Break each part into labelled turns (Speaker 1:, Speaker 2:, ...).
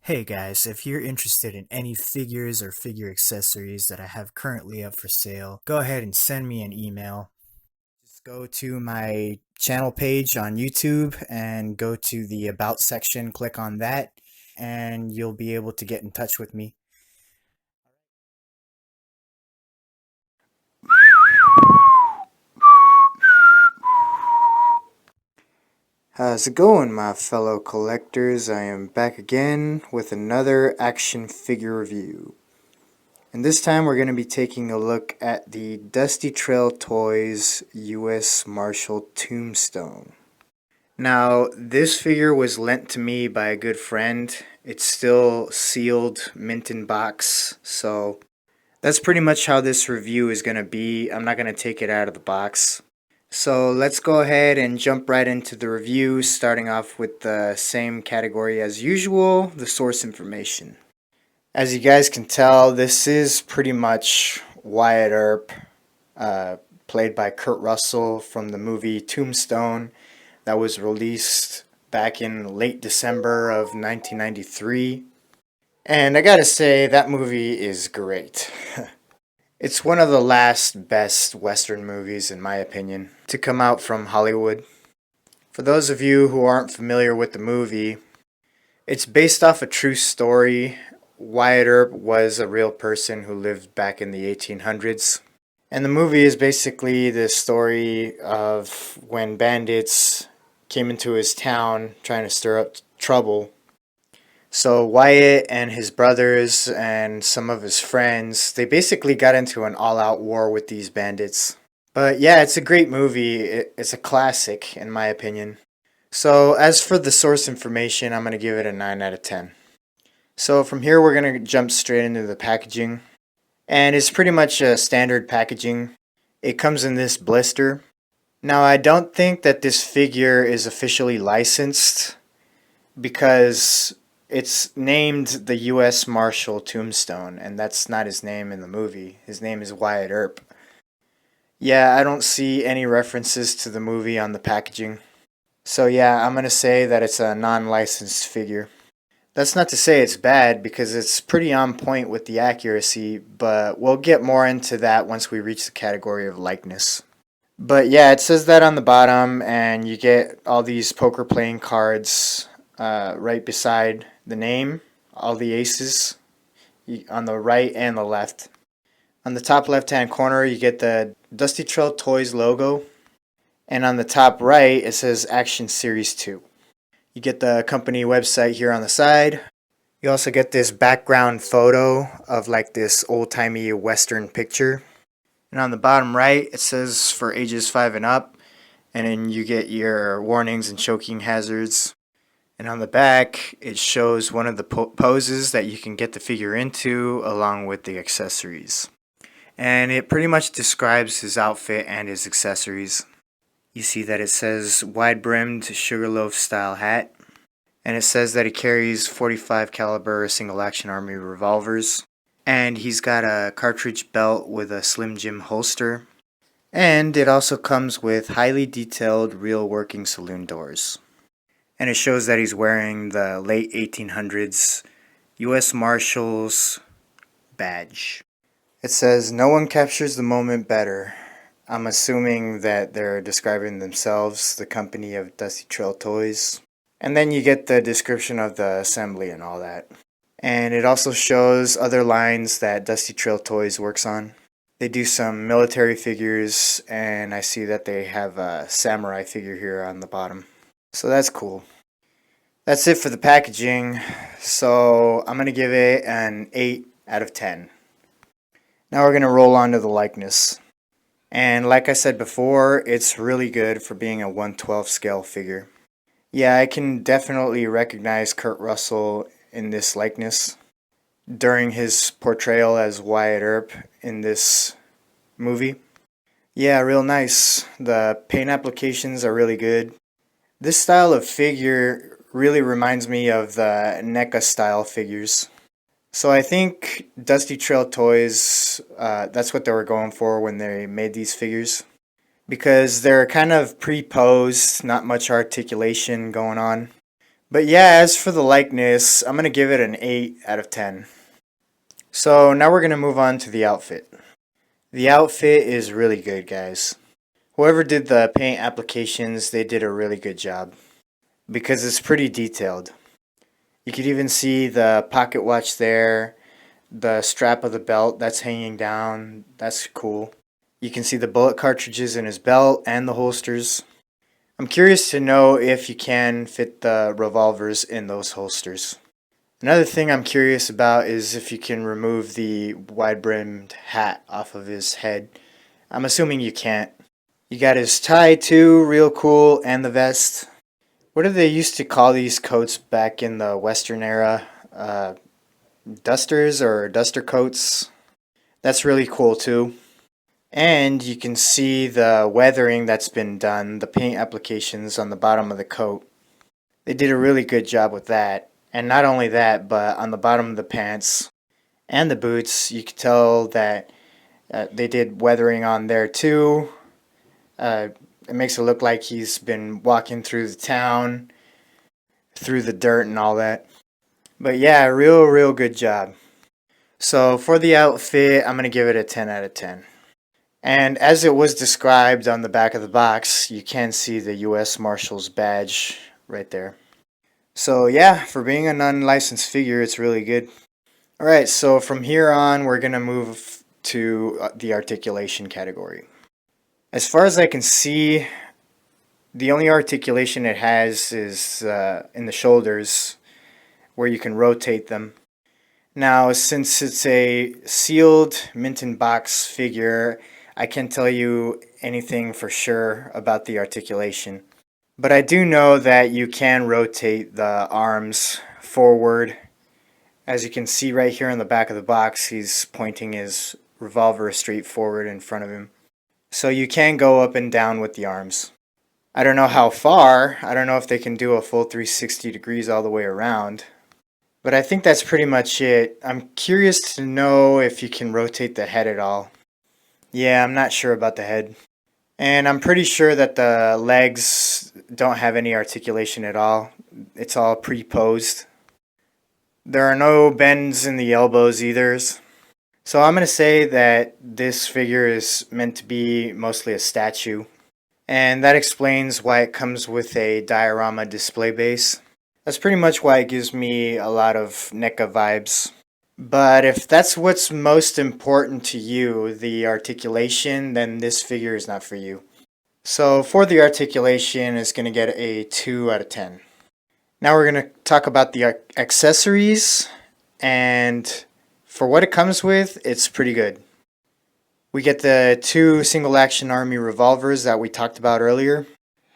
Speaker 1: Hey guys, if you're interested in any figures or figure accessories that I have currently up for sale, go ahead and send me an email. Just go to my channel page on YouTube and go to the About section, click on that, and you'll be able to get in touch with me. How's it going, my fellow collectors? I am back again with another action figure review. And this time we're going to be taking a look at the DustyTrail Toys US Marshall Tombstone. Now, this figure was lent to me by a good friend. It's still sealed, mint in box, so that's pretty much how this review is going to be. I'm not going to take it out of the box. So let's go ahead and jump right into the review, starting off with the same category as usual, the source information. As you guys can tell, this is pretty much Wyatt Earp, played by Kurt Russell from the movie Tombstone that was released back in late December of 1993. And I gotta say, that movie is great. It's one of the last best Western movies, in my opinion, to come out from Hollywood. For those of you who aren't familiar with the movie, it's based off a true story. Wyatt Earp was a real person who lived back in the 1800s. And the movie is basically the story of when bandits came into his town trying to stir up trouble. So Wyatt and his brothers and some of his friends, they basically got into an all-out war with these bandits. But yeah, it's a great movie. It's a classic, in my opinion. So as for the source information, I'm going to give it a 9 out of 10. So from here, we're going to jump straight into the packaging. And it's pretty much a standard packaging. It comes in this blister. Now, I don't think that this figure is officially licensed because it's named the U.S. Marshal Tombstone, and that's not his name in the movie. His name is Wyatt Earp. Yeah, I don't see any references to the movie on the packaging. So yeah, I'm going to say that it's a non-licensed figure. That's not to say it's bad because it's pretty on point with the accuracy, but we'll get more into that once we reach the category of likeness. But yeah, it says that on the bottom, and you get all these poker playing cards right beside the name, all the aces on the right and the left. On the top left hand corner, you get the DustyTrail Toys logo, and on the top right, it says Action Series 2. You get the company website here on the side. You also get this background photo of like this old-timey western picture. And on the bottom right, it says for ages 5 and up. And then you get your warnings and choking hazards. And on the back, it shows one of the poses that you can get the figure into along with the accessories. And it pretty much describes his outfit and his accessories. You see that it says wide-brimmed Sugarloaf style hat. And it says that he carries 45 caliber single action army revolvers. And he's got a cartridge belt with a Slim Jim holster. And it also comes with highly detailed real working saloon doors. And it shows that he's wearing the late 1800s U.S. Marshals badge. It says, "No one captures the moment better." I'm assuming that they're describing themselves, the company of DustyTrail Toys. And then you get the description of the assembly and all that. And it also shows other lines that DustyTrail Toys works on. They do some military figures, and I see that they have a samurai figure here on the bottom. So that's cool. That's it for the packaging. So I'm going to give it an 8 out of 10. Now we're going to roll on to the likeness. And like I said before, it's really good for being a 1/12 scale figure. Yeah, I can definitely recognize Kurt Russell in this likeness during his portrayal as Wyatt Earp in this movie. Yeah, real nice. The paint applications are really good. This style of figure really reminds me of the NECA style figures. So I think DustyTrail Toys, that's what they were going for when they made these figures. Because they're kind of pre-posed, not much articulation going on. But yeah, as for the likeness, I'm going to give it an 8 out of 10. So now we're going to move on to the outfit. The outfit is really good, guys. Whoever did the paint applications, they did a really good job because it's pretty detailed. You could even see the pocket watch there, the strap of the belt that's hanging down. That's cool. You can see the bullet cartridges in his belt and the holsters. I'm curious to know if you can fit the revolvers in those holsters. Another thing I'm curious about is if you can remove the wide-brimmed hat off of his head. I'm assuming you can't. You got his tie too, real cool, and the vest. What did they used to call these coats back in the Western era? Dusters or duster coats? That's really cool too. And you can see the weathering that's been done, the paint applications on the bottom of the coat. They did a really good job with that. And not only that, but on the bottom of the pants and the boots, you could tell that they did weathering on there too. It makes it look like he's been walking through the town, through the dirt and all that. But yeah, real good job. So for the outfit, I'm going to give it a 10 out of 10. And as it was described on the back of the box, you can see the U.S. Marshals badge right there. So yeah, for being an unlicensed figure, it's really good. Alright, so from here on, we're going to move to the articulation category. As far as I can see, the only articulation it has is in the shoulders, where you can rotate them. Now, since it's a sealed mint in box figure, I can't tell you anything for sure about the articulation. But I do know that you can rotate the arms forward. As you can see right here on the back of the box, he's pointing his revolver straight forward in front of him. So you can go up and down with the arms. I don't know how far. I don't know if they can do a full 360 degrees all the way around. But I think that's pretty much it. I'm curious to know if you can rotate the head at all. Yeah, I'm not sure about the head. And I'm pretty sure that the legs don't have any articulation at all. It's all pre-posed. There are no bends in the elbows either. So I'm going to say that this figure is meant to be mostly a statue. And that explains why it comes with a diorama display base. That's pretty much why it gives me a lot of NECA vibes. But if that's what's most important to you, the articulation, then this figure is not for you. So for the articulation, it's going to get a 2 out of 10. Now we're going to talk about the accessories, and for what it comes with, it's pretty good. We get the 2 single action army revolvers that we talked about earlier.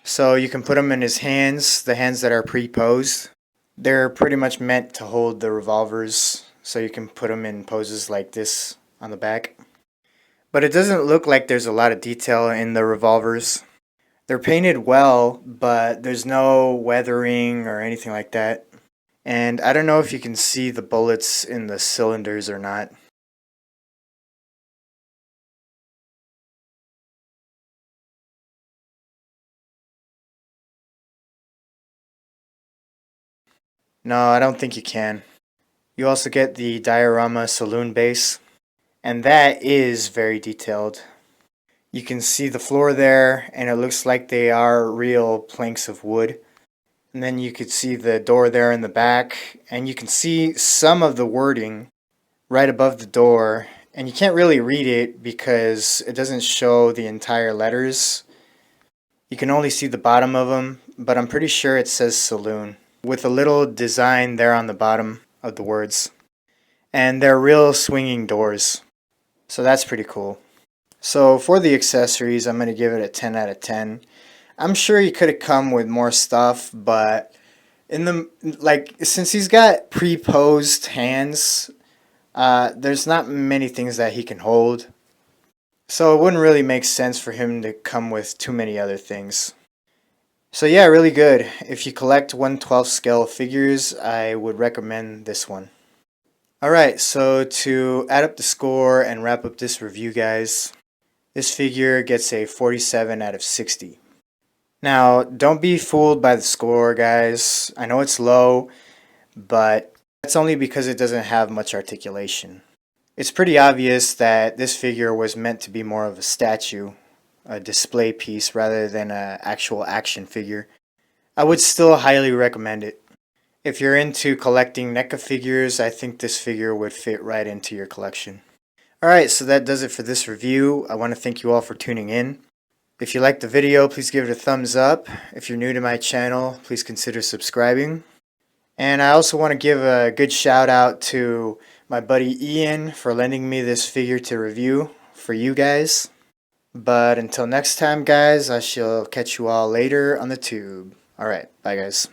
Speaker 1: So you can put them in his hands, the hands that are pre-posed. They're pretty much meant to hold the revolvers, so you can put them in poses like this on the back. But it doesn't look like there's a lot of detail in the revolvers. They're painted well, but there's no weathering or anything like that. And I don't know if you can see the bullets in the cylinders or not. No, I don't think you can. You also get the diorama saloon base, and that is very detailed. You can see the floor there, and it looks like they are real planks of wood. And then you could see the door there in the back, and you can see some of the wording right above the door, and you can't really read it because it doesn't show the entire letters. You can only see the bottom of them, but I'm pretty sure it says saloon, with a little design there on the bottom of the words. And they're real swinging doors, so that's pretty cool. So for the accessories, I'm going to give it a 10 out of 10. I'm sure he could have come with more stuff, but since he's got pre-posed hands, there's not many things that he can hold. So it wouldn't really make sense for him to come with too many other things. So yeah, really good. If you collect 1/12 scale figures, I would recommend this one. Alright, so to add up the score and wrap up this review, guys, this figure gets a 47 out of 60. Now, don't be fooled by the score, guys. I know it's low, but that's only because it doesn't have much articulation. It's pretty obvious that this figure was meant to be more of a statue, a display piece, rather than an actual action figure. I would still highly recommend it. If you're into collecting NECA figures, I think this figure would fit right into your collection. Alright, so that does it for this review. I want to thank you all for tuning in. If you liked the video, please give it a thumbs up. If you're new to my channel, please consider subscribing. And I also want to give a good shout out to my buddy Ian for lending me this figure to review for you guys. But until next time, guys, I shall catch you all later on the tube. Alright, bye guys.